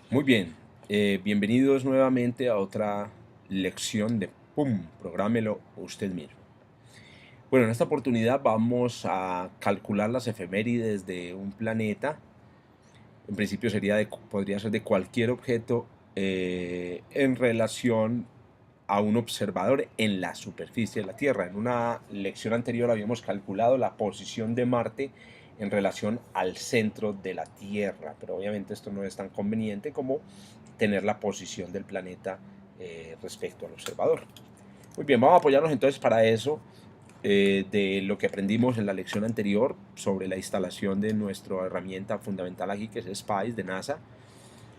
Muy bien, bienvenidos nuevamente a otra lección de PUM, prográmelo usted mismo. Bueno, en esta oportunidad vamos a calcular las efemérides de un planeta. En principio podría ser de cualquier objeto en relación a un observador en la superficie de la Tierra. En una lección anterior habíamos calculado la posición de Marte en relación al centro de la Tierra, pero obviamente esto no es tan conveniente como tener la posición del planeta respecto al observador. Muy bien, vamos a apoyarnos entonces para eso de lo que aprendimos en la lección anterior sobre la instalación de nuestra herramienta fundamental aquí, que es SPICE de NASA,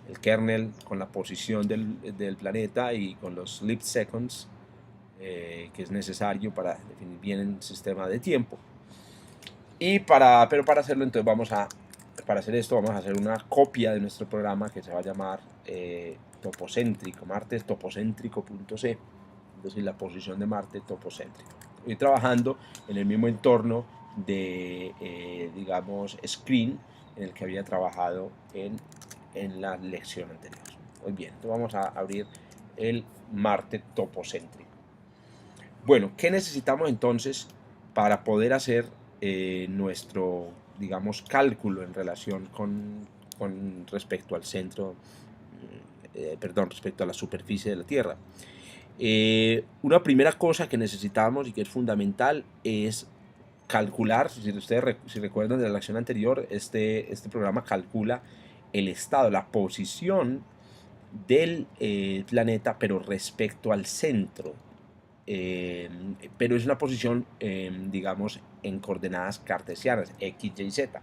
el kernel con la posición del planeta y con los sleep seconds que es necesario para definir bien el sistema de tiempo. Pero para hacerlo, entonces para hacer esto, vamos a hacer una copia de nuestro programa que se va a llamar topocéntrico, martestopocéntrico.c, es decir, la posición de Marte topocéntrico. Estoy trabajando en el mismo entorno de, digamos, Screen, en el que había trabajado en la lección anterior. Muy bien, entonces vamos a abrir el Marte topocéntrico. Bueno, ¿qué necesitamos entonces para poder hacer nuestro, digamos, cálculo en relación con respecto al centro, respecto a la superficie de la Tierra? Una primera cosa que necesitamos y que es fundamental es calcular, si ustedes si recuerdan de la lección anterior, este programa calcula el estado, la posición del planeta, pero respecto al centro. Pero es una posición, digamos, en coordenadas cartesianas, x, y, z.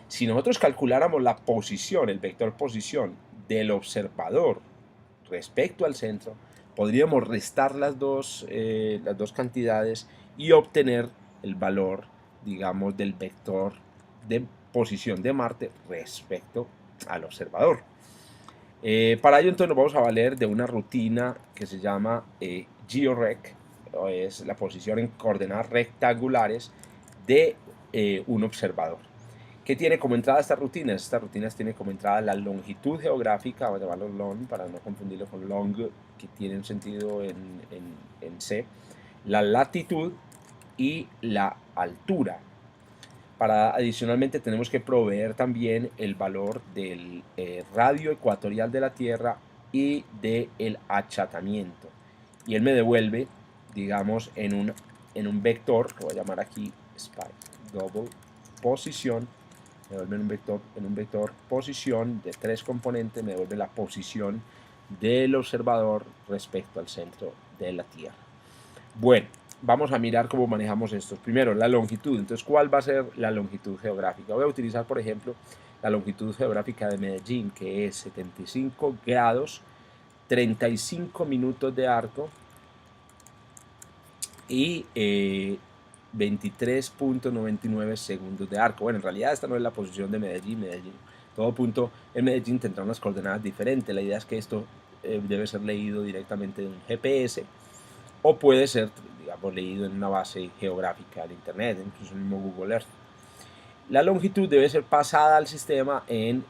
Si nosotros calculáramos la posición, el vector posición del observador respecto al centro, podríamos restar las dos cantidades y obtener el valor, digamos, del vector de posición de Marte respecto al observador. Para ello entonces nos vamos a valer de una rutina que se llama GeoRec, o es la posición en coordenadas rectangulares de un observador. ¿Qué tiene como entrada esta rutina? Estas rutinas tienen como entrada la longitud geográfica, vamos a llamarlo long para no confundirlo con long, que tiene un sentido en C, la latitud y la altura. Adicionalmente tenemos que proveer también el valor del radio ecuatorial de la Tierra y del achatamiento. Y él me devuelve, digamos, en un vector, que voy a llamar aquí spike double posición, me devuelve en un vector posición de 3 componentes, me devuelve la posición del observador respecto al centro de la Tierra. Bueno, vamos a mirar cómo manejamos estos. Primero, la longitud. Entonces, ¿cuál va a ser la longitud geográfica? Voy a utilizar, por ejemplo, la longitud geográfica de Medellín, que es 75 grados, 35 minutos de arco y 23.99 segundos de arco. Bueno, en realidad esta no es la posición de Medellín. Todo punto en Medellín tendrá unas coordenadas diferentes. La idea es que esto debe ser leído directamente de un GPS o puede ser, digamos, leído en una base geográfica de internet, incluso en el mismo Google Earth. La longitud debe ser pasada al sistema en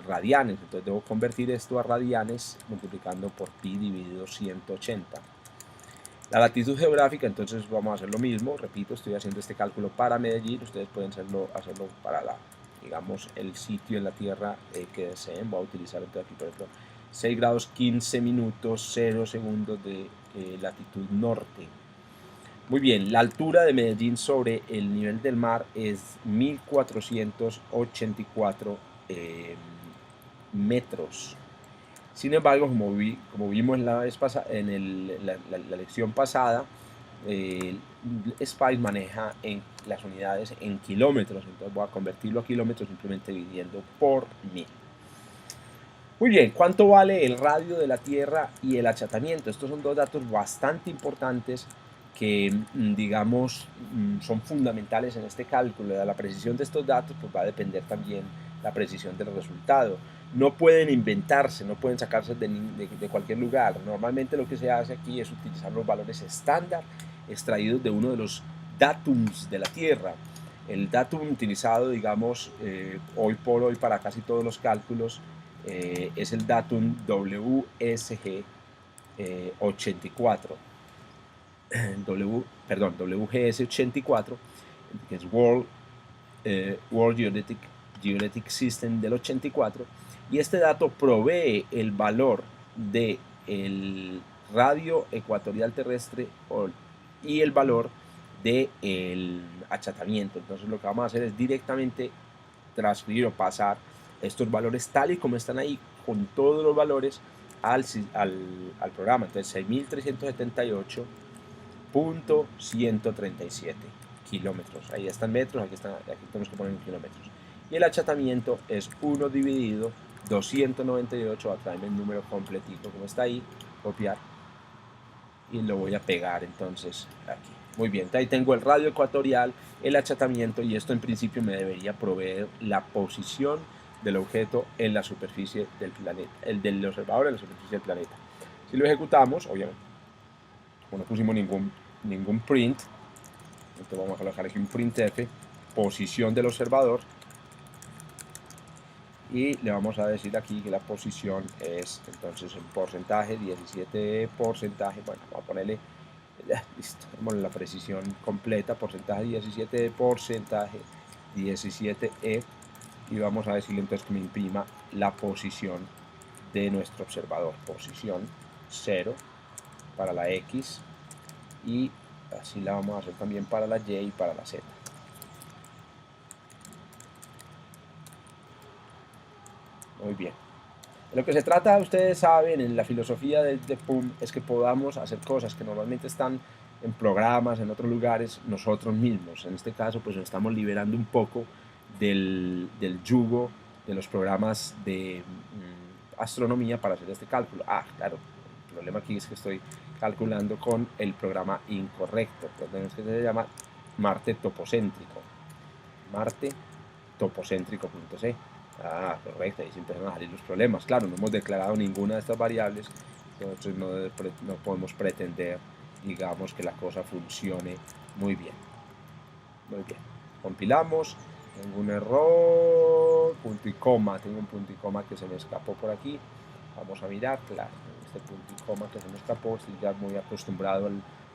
radianes, entonces debo convertir esto a radianes multiplicando por pi dividido 180. La latitud geográfica, entonces vamos a hacer lo mismo, repito, estoy haciendo este cálculo para Medellín, ustedes pueden hacerlo para digamos, el sitio en la Tierra que deseen. Voy a utilizar entonces aquí, por ejemplo, 6 grados 15 minutos 0 segundos de latitud norte. Muy bien, la altura de Medellín sobre el nivel del mar es 1484 metros. Sin embargo, como vimos la lección pasada, SPICE maneja las unidades en kilómetros, entonces voy a convertirlo a kilómetros simplemente dividiendo por 1000. Muy bien, ¿cuánto vale el radio de la Tierra y el achatamiento? Estos son dos datos bastante importantes que, digamos, son fundamentales en este cálculo. De la precisión de estos datos pues va a depender también la precisión del resultado. No pueden inventarse, no pueden sacarse de cualquier lugar. Normalmente lo que se hace aquí es utilizar los valores estándar extraídos de uno de los datums de la Tierra. El datum utilizado, digamos, hoy por hoy para casi todos los cálculos es el datum WSG 84, WGS 84, que es World Geodetic System del 84, y este dato provee el valor del radio ecuatorial terrestre y el valor del achatamiento. Entonces lo que vamos a hacer es directamente transferir o pasar estos valores tal y como están ahí, con todos los valores, al programa. Entonces 6378.137 kilómetros. Ahí están metros, aquí tenemos que poner en kilómetros. Y el achatamiento es 1 dividido 298, a traerme el número completito como está ahí, copiar, y lo voy a pegar entonces aquí. Muy bien, ahí tengo el radio ecuatorial, el achatamiento, y esto en principio me debería proveer la posición del objeto en la superficie del planeta, el del observador en la superficie del planeta. Si lo ejecutamos, obviamente, como no pusimos ningún print, entonces vamos a colocar aquí un printf, posición del observador, y le vamos a decir aquí que la posición es entonces el porcentaje, 17 porcentaje, bueno, vamos a ponerle, listo, la precisión completa, porcentaje 17, porcentaje 17E, y vamos a decirle entonces que me imprima la posición de nuestro observador, posición 0 para la X, y así la vamos a hacer también para la Y y para la Z. Muy bien. De lo que se trata, ustedes saben, en la filosofía de PUM, es que podamos hacer cosas que normalmente están en programas, en otros lugares, nosotros mismos. En este caso, pues nos estamos liberando un poco del yugo de los programas de astronomía para hacer este cálculo. Ah, claro, el problema aquí es que estoy calculando con el programa incorrecto. Entonces, que se llama Marte topocéntrico. Marte topocéntrico.c. Ah, correcto, ahí se empiezan a salir los problemas. Claro, no hemos declarado ninguna de estas variables, entonces no podemos pretender, digamos, que la cosa funcione muy bien. Muy bien. Compilamos. Tengo un error, punto y coma. Tengo un punto y coma que se me escapó por aquí. Vamos a mirar, claro, este punto y coma que se me escapó. Estoy ya muy acostumbrado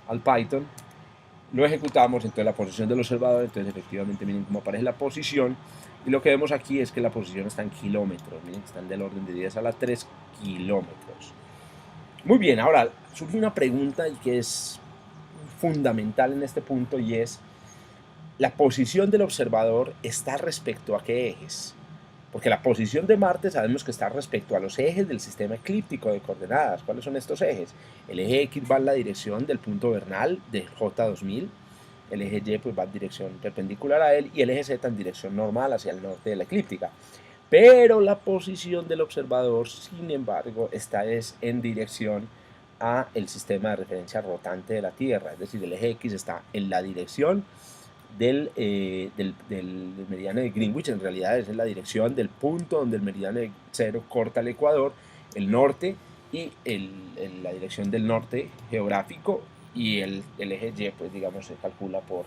al Python. Lo ejecutamos, entonces la posición del observador, entonces efectivamente miren cómo aparece la posición, y lo que vemos aquí es que la posición está en kilómetros, miren que están del orden de 10 a la 3 kilómetros. Muy bien, ahora surge una pregunta y que es fundamental en este punto, y es: ¿la posición del observador está respecto a qué ejes? Porque la posición de Marte sabemos que está respecto a los ejes del sistema eclíptico de coordenadas. ¿Cuáles son estos ejes? El eje X va en la dirección del punto vernal de J2000, el eje Y pues va en dirección perpendicular a él, y el eje Z en dirección normal hacia el norte de la eclíptica. Pero la posición del observador, sin embargo, está en dirección a el sistema de referencia rotante de la Tierra, es decir, el eje X está en la dirección del meridiano de Greenwich. En realidad es en la dirección del punto donde el meridiano de cero corta el ecuador, el norte, y la dirección del norte geográfico, y el eje Y pues digamos se calcula por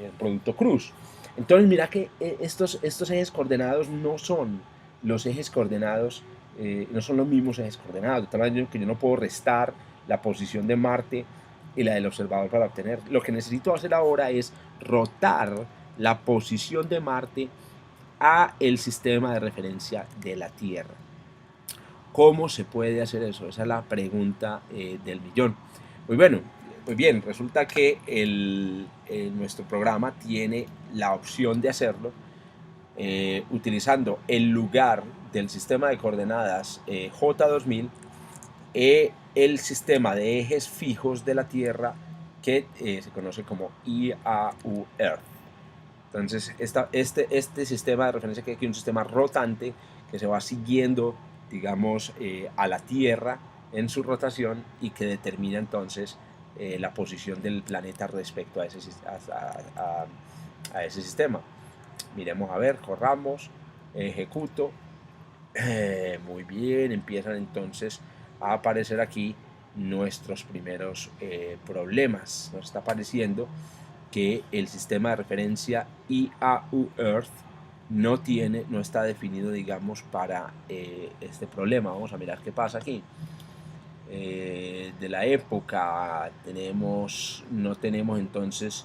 el producto cruz. Entonces mira que estos ejes coordenados no son los ejes coordenados, no son los mismos ejes coordenados, de tal manera que yo no puedo restar la posición de Marte y la del observador para obtener. Lo que necesito hacer ahora es rotar la posición de Marte a el sistema de referencia de la Tierra. ¿Cómo se puede hacer eso? Esa es la pregunta del millón. Muy bien, resulta que nuestro programa tiene la opción de hacerlo utilizando el lugar del sistema de coordenadas J2000, el sistema de ejes fijos de la Tierra que se conoce como IAU Earth. Entonces, este sistema de referencia, que es un sistema rotante que se va siguiendo, digamos, a la Tierra en su rotación, y que determina entonces la posición del planeta respecto a ese sistema. Miremos a ver, corramos, ejecuto. Muy bien, empiezan entonces a aparecer aquí nuestros primeros problemas. Nos está apareciendo que el sistema de referencia IAU Earth no está definido, digamos, para este problema. Vamos a mirar qué pasa aquí. De la época no tenemos entonces,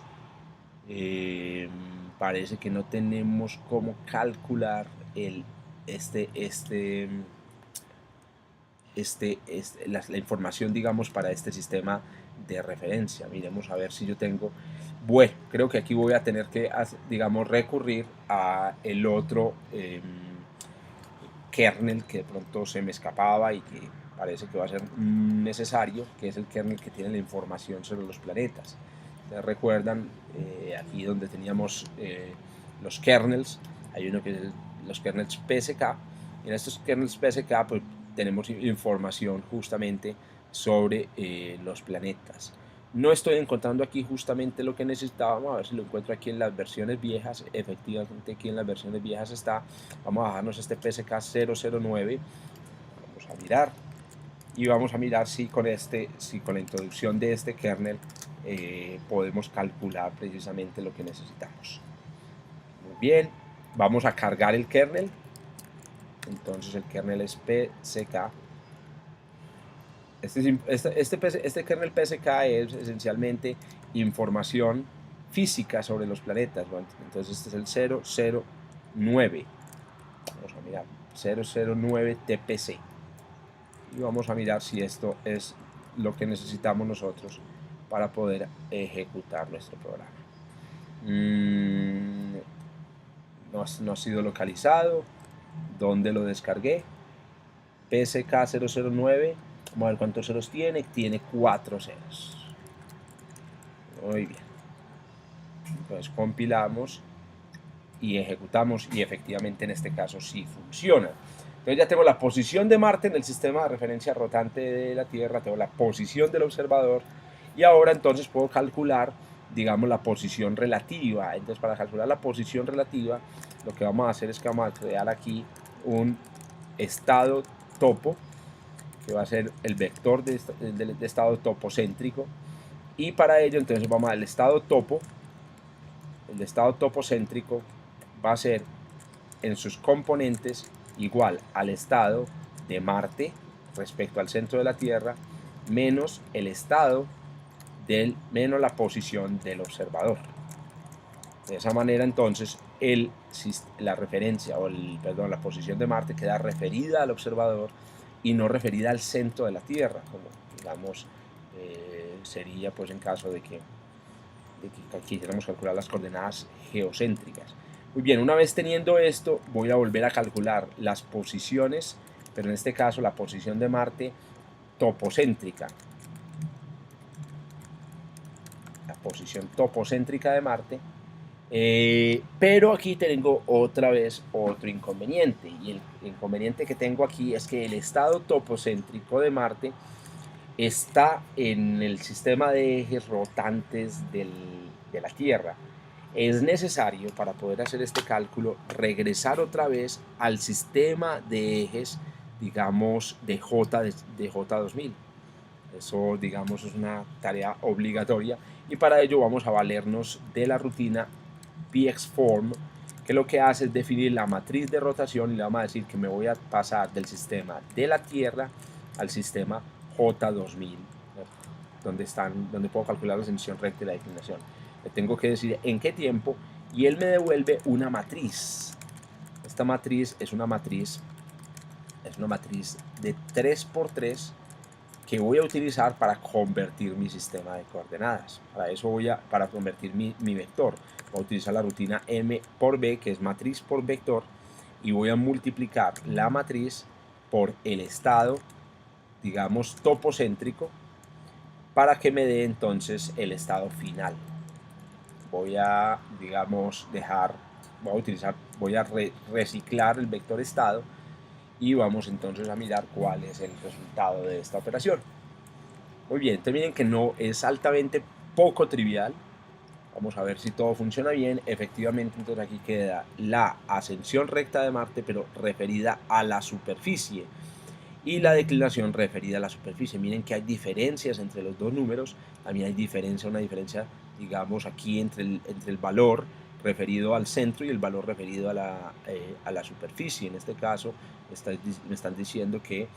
parece que no tenemos cómo calcular la información, digamos, para este sistema de referencia. Miremos a ver si yo tengo. Bueno, creo que aquí voy a tener que, digamos, recurrir a el otro kernel que de pronto se me escapaba y que parece que va a ser necesario, que es el kernel que tiene la información sobre los planetas. Ustedes recuerdan aquí donde teníamos los kernels, hay uno que es los kernels PSK, y en estos kernels PSK pues tenemos información justamente sobre los planetas. No estoy encontrando aquí justamente lo que necesitábamos, a ver si lo encuentro aquí en las versiones viejas. Efectivamente aquí en las versiones viejas está. Vamos a bajarnos este PSK 009, vamos a mirar y vamos a mirar si con la introducción de este kernel podemos calcular precisamente lo que necesitamos. Muy bien, vamos a cargar el kernel. Entonces el kernel es PSK. Este kernel PSK es esencialmente información física sobre los planetas. Bueno, entonces este es el 009. Vamos a mirar 009 TPC. Y vamos a mirar si esto es lo que necesitamos nosotros para poder ejecutar nuestro programa. No ha sido localizado. ¿Dónde lo descargué? PSK 009. Vamos a ver cuántos ceros tiene. Tiene 4 ceros. Muy bien. Entonces compilamos y ejecutamos y efectivamente en este caso sí funciona. Entonces ya tengo la posición de Marte en el sistema de referencia rotante de la Tierra, tengo la posición del observador y ahora entonces puedo calcular, digamos, la posición relativa. Entonces para calcular la posición relativa lo que vamos a hacer es que vamos a crear aquí un estado topo, que va a ser el vector de estado topocéntrico, y para ello entonces vamos al estado topo. El estado topocéntrico va a ser en sus componentes igual al estado de Marte respecto al centro de la Tierra menos el estado menos la posición del observador. De esa manera entonces la referencia la posición de Marte queda referida al observador y no referida al centro de la Tierra, como digamos sería pues en caso de que quisiéramos calcular las coordenadas geocéntricas. Muy bien, una vez teniendo esto, voy a volver a calcular las posiciones, pero en este caso la posición de Marte topocéntrica. La posición topocéntrica de Marte. Pero aquí tengo otra vez otro inconveniente, y el inconveniente que tengo aquí es que el estado topocéntrico de Marte está en el sistema de ejes rotantes de la Tierra. Es necesario, para poder hacer este cálculo, regresar otra vez al sistema de ejes, digamos, de J2000. Eso, digamos, es una tarea obligatoria, y para ello vamos a valernos de la rutina pxform, que lo que hace es definir la matriz de rotación, y le vamos a decir que me voy a pasar del sistema de la Tierra al sistema J2000, donde puedo calcular la extensión recta y la declinación. Le tengo que decir en qué tiempo y él me devuelve una matriz. Esta matriz es una matriz de 3×3 que voy a utilizar para convertir mi sistema de coordenadas. Para eso para convertir mi vector, voy a utilizar la rutina M por B, que es matriz por vector, y voy a multiplicar la matriz por el estado, digamos, topocéntrico, para que me dé entonces el estado final. Voy a, digamos, voy a reciclar el vector estado, y vamos entonces a mirar cuál es el resultado de esta operación. Muy bien, entonces miren que no es altamente poco trivial. Vamos a ver si todo funciona bien. Efectivamente, entonces aquí queda la ascensión recta de Marte, pero referida a la superficie, y la declinación referida a la superficie. Miren que hay diferencias entre los dos números. También hay una diferencia, digamos, aquí entre el valor referido al centro y el valor referido a la superficie. En este caso me están diciendo que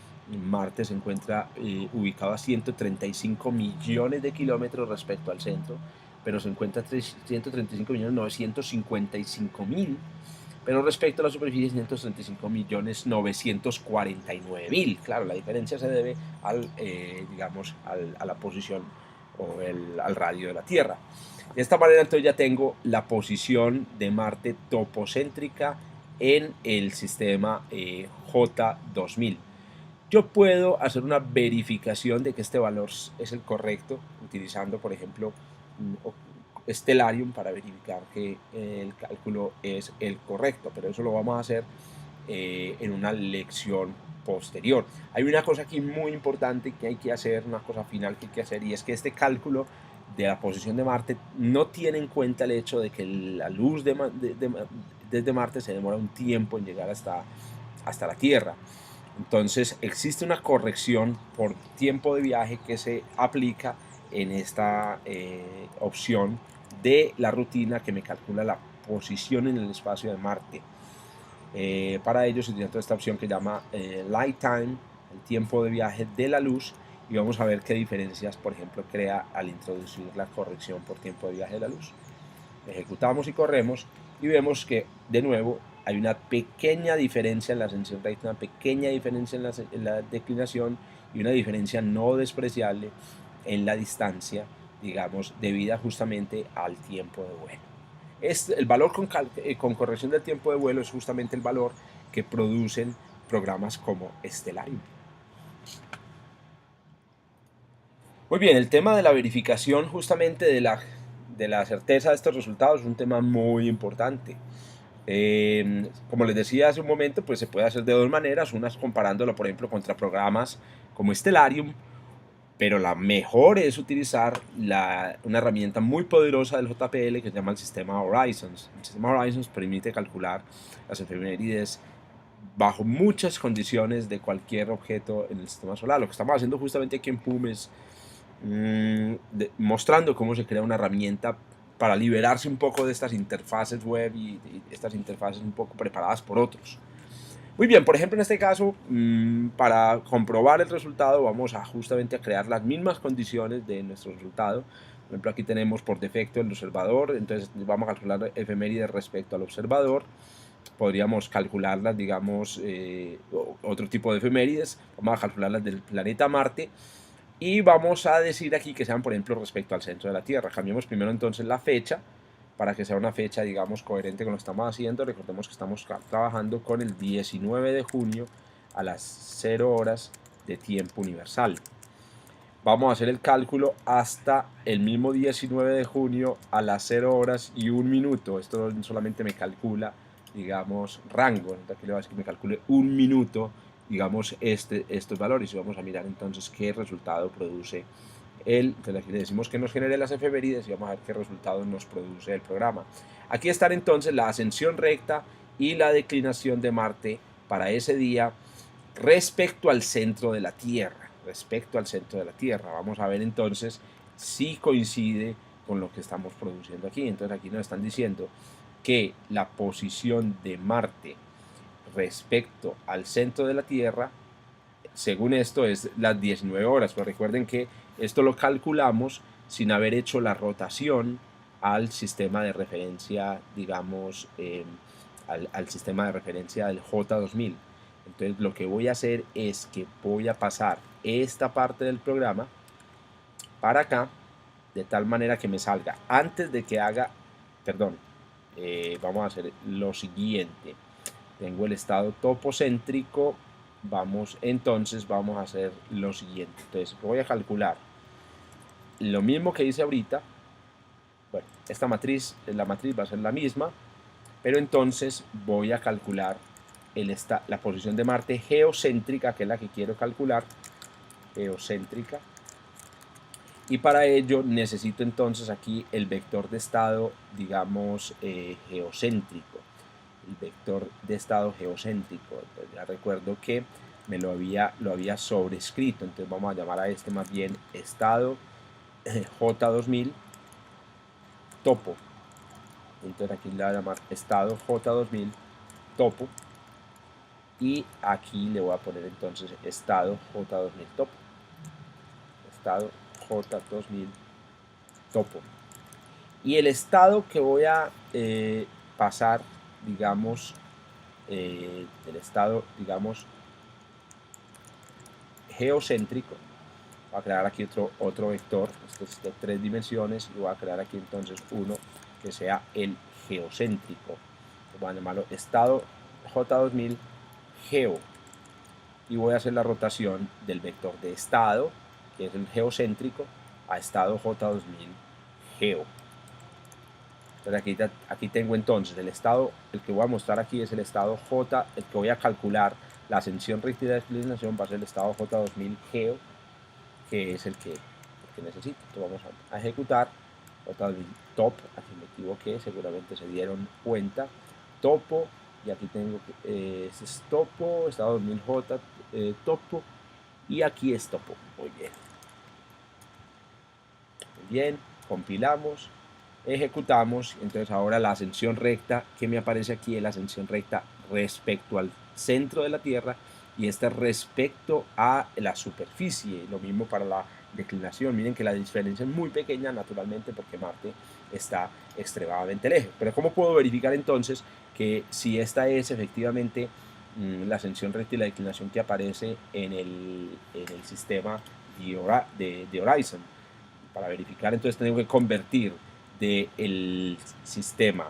Marte se encuentra ubicado a 135 millones de kilómetros respecto al centro, pero se encuentra a 135.955.000, pero respecto a la superficie 135.949.000. Claro, la diferencia se debe digamos, a la posición o al radio de la Tierra. De esta manera entonces ya tengo la posición de Marte topocéntrica en el sistema J2000. Yo puedo hacer una verificación de que este valor es el correcto utilizando, por ejemplo, Stellarium para verificar que el cálculo es el correcto, pero eso lo vamos a hacer en una lección posterior. Hay una cosa aquí muy importante que hay que hacer, una cosa final que hay que hacer, y es que este cálculo de la posición de Marte no tiene en cuenta el hecho de que la luz desde Marte se demora un tiempo en llegar hasta la Tierra. Entonces existe una corrección por tiempo de viaje que se aplica en esta opción de la rutina que me calcula la posición en el espacio de Marte. Para ello se utiliza esta opción que se llama Light Time, el tiempo de viaje de la luz, y vamos a ver qué diferencias, por ejemplo, crea al introducir la corrección por tiempo de viaje de la luz. Ejecutamos y corremos y vemos que de nuevo hay una pequeña diferencia en la ascensión recta, una pequeña diferencia en la declinación y una diferencia no despreciable en la distancia, digamos, debida justamente al tiempo de vuelo. El valor con corrección del tiempo de vuelo es justamente el valor que producen programas como Stellarium. Muy bien, el tema de la verificación justamente de la certeza de estos resultados es un tema muy importante. Como les decía hace un momento, pues se puede hacer de dos maneras, unas comparándolo por ejemplo contra programas como Stellarium, pero la mejor es utilizar una herramienta muy poderosa del JPL que se llama el sistema Horizons. El sistema Horizons permite calcular las efemérides bajo muchas condiciones de cualquier objeto en el sistema solar. Lo que estamos haciendo justamente aquí en PUM es mostrando cómo se crea una herramienta para liberarse un poco de estas interfaces web y estas interfaces un poco preparadas por otros. Muy bien, por ejemplo en este caso, para comprobar el resultado vamos justamente a crear las mismas condiciones de nuestro resultado. Por ejemplo, aquí tenemos por defecto el observador, entonces vamos a calcular efemérides respecto al observador. Podríamos calcularlas, digamos, otro tipo de efemérides, vamos a calcularlas del planeta Marte. Y vamos a decir aquí que sean, por ejemplo, respecto al centro de la Tierra. Cambiemos primero entonces la fecha para que sea una fecha, digamos, coherente con lo que estamos haciendo. Recordemos que estamos trabajando con el 19 de junio a las 0 horas de tiempo universal. Vamos a hacer el cálculo hasta el mismo 19 de junio a las 0 horas y 1 minuto. Esto solamente me calcula, digamos, rango. Aquí le voy a decir que me calcule 1 minuto, digamos, estos valores. Y vamos a mirar entonces qué resultado produce entonces aquí le decimos que nos genere las efemérides y vamos a ver qué resultado nos produce el programa. Aquí están entonces la ascensión recta y la declinación de Marte para ese día respecto al centro de la Tierra. Vamos a ver entonces si coincide con lo que estamos produciendo aquí. Entonces aquí nos están diciendo que la posición de Marte respecto al centro de la Tierra, según esto, es las 19 horas. Pero recuerden que esto lo calculamos sin haber hecho la rotación al sistema de referencia, digamos, al sistema de referencia del J2000. Entonces lo que voy a hacer es que voy a pasar esta parte del programa para acá, de tal manera que me salga antes de que haga, perdón, vamos a hacer lo siguiente. Tengo el estado topocéntrico. Entonces vamos a hacer lo siguiente. Entonces voy a calcular lo mismo que hice ahorita. Bueno, la matriz va a ser la misma, pero entonces voy a calcular la posición de Marte geocéntrica, que es la que quiero calcular, geocéntrica. Y para ello necesito entonces aquí el vector de estado, digamos, geocéntrico. El vector de estado geocéntrico. Entonces ya recuerdo que me lo había sobrescrito, entonces vamos a llamar a este más bien estado J2000 topo. Entonces aquí le voy a llamar estado J2000 topo, y aquí le voy a poner entonces estado J2000 topo, estado J2000 topo. Y el estado que voy a pasar, digamos, del estado, digamos, geocéntrico, voy a crear aquí otro vector, este es de 3 dimensiones, y voy a crear aquí entonces uno que sea el geocéntrico. Voy a llamarlo estado J2000 geo, y voy a hacer la rotación del vector de estado, que es el geocéntrico, a estado J2000 geo. Entonces aquí tengo entonces el estado, el que voy a mostrar aquí es el estado J, el que voy a calcular la ascensión recta y la declinación va a ser el estado J2000 geo, que es el que necesito. Entonces vamos a ejecutar J2000 top, aquí me equivoqué, seguramente se dieron cuenta, topo, y aquí tengo este es topo, estado 2000J topo, y aquí es topo. Muy bien, compilamos, ejecutamos. Entonces ahora la ascensión recta que me aparece aquí es la ascensión recta respecto al centro de la Tierra, y esta respecto a la superficie. Lo mismo para la declinación. Miren que la diferencia es muy pequeña, naturalmente, porque Marte está extremadamente lejos. Pero ¿cómo puedo verificar entonces que si esta es efectivamente la ascensión recta y la declinación que aparece en el sistema de Horizon? Para verificar, entonces tengo que convertir del sistema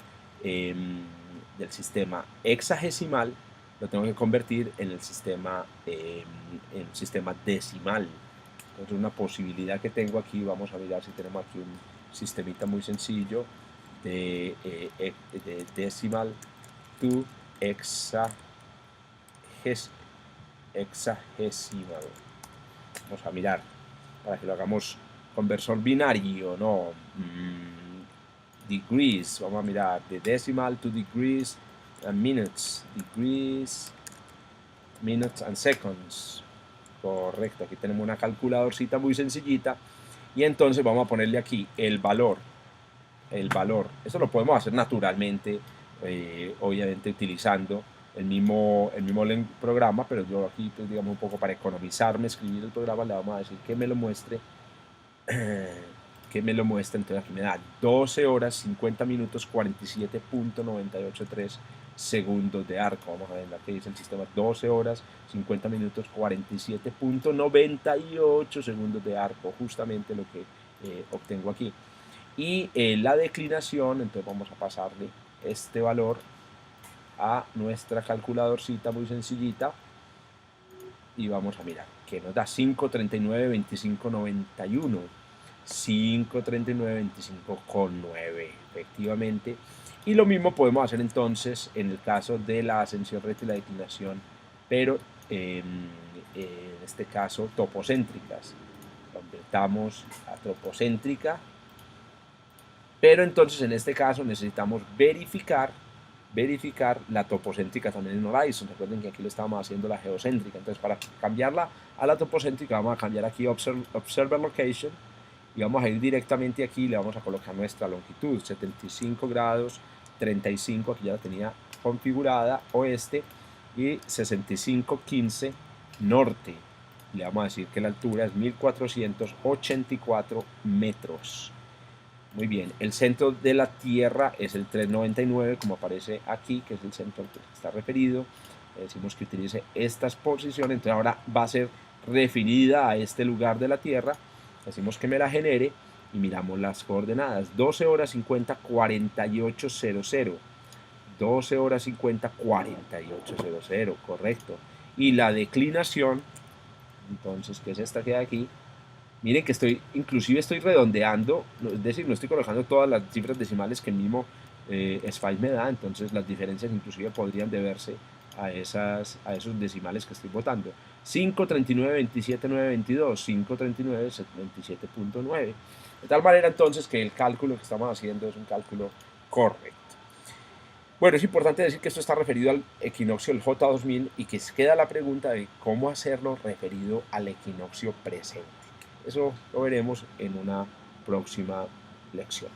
hexagesimal, lo tengo que convertir en el sistema decimal. Entonces una posibilidad que tengo aquí, vamos a mirar si tenemos aquí un sistemita muy sencillo de decimal to hexagesimal. Vamos a mirar para que lo hagamos conversor binario, ¿no? Degrees, vamos a mirar de decimal to degrees and minutes, degrees, minutes and seconds. Correcto, aquí tenemos una calculadorcita muy sencillita, y entonces vamos a ponerle aquí el valor. Eso lo podemos hacer naturalmente, obviamente utilizando el mismo programa, pero yo aquí, pues, digamos, un poco para economizarme escribir el programa, le vamos a decir que me lo muestre. Entonces aquí me da 12 horas 50 minutos 47.983 segundos de arco. Vamos a ver aquí dice el sistema: 12 horas 50 minutos 47.98 segundos de arco, justamente lo que obtengo aquí. Y la declinación, entonces vamos a pasarle este valor a nuestra calculadorcita muy sencillita, y vamos a mirar que nos da 539.2591, 539.25,9 efectivamente. Y lo mismo podemos hacer entonces en el caso de la ascensión recta y la declinación, pero en este caso topocéntricas. Convertamos a topocéntrica, pero entonces en este caso necesitamos verificar la topocéntrica también en Horizon. Recuerden que aquí lo estábamos haciendo la geocéntrica. Entonces, para cambiarla a la topocéntrica, vamos a cambiar aquí Observer Location, y vamos a ir directamente aquí y le vamos a colocar nuestra longitud: 75 grados 35, aquí ya la tenía configurada, oeste, y 6515 norte. Le vamos a decir que la altura es 1484 metros. Muy bien, el centro de la Tierra es el 399, como aparece aquí, que es el centro al que está referido. Le decimos que utilice estas posiciones, entonces ahora va a ser referida a este lugar de la Tierra. Decimos que me la genere y miramos las coordenadas: 12 horas 50, 4800. 12 horas 50, 4800, correcto. Y la declinación, entonces, que es esta que hay aquí. Miren que inclusive estoy redondeando, es decir, no estoy colocando todas las cifras decimales que el mismo SPICE me da, entonces las diferencias inclusive podrían deberse a esos decimales que estoy botando. 539.27.922, 539.27.9. De tal manera entonces que el cálculo que estamos haciendo es un cálculo correcto. Bueno, es importante decir que esto está referido al equinoccio del J2000, y que queda la pregunta de cómo hacerlo referido al equinoccio presente. Eso lo veremos en una próxima lección.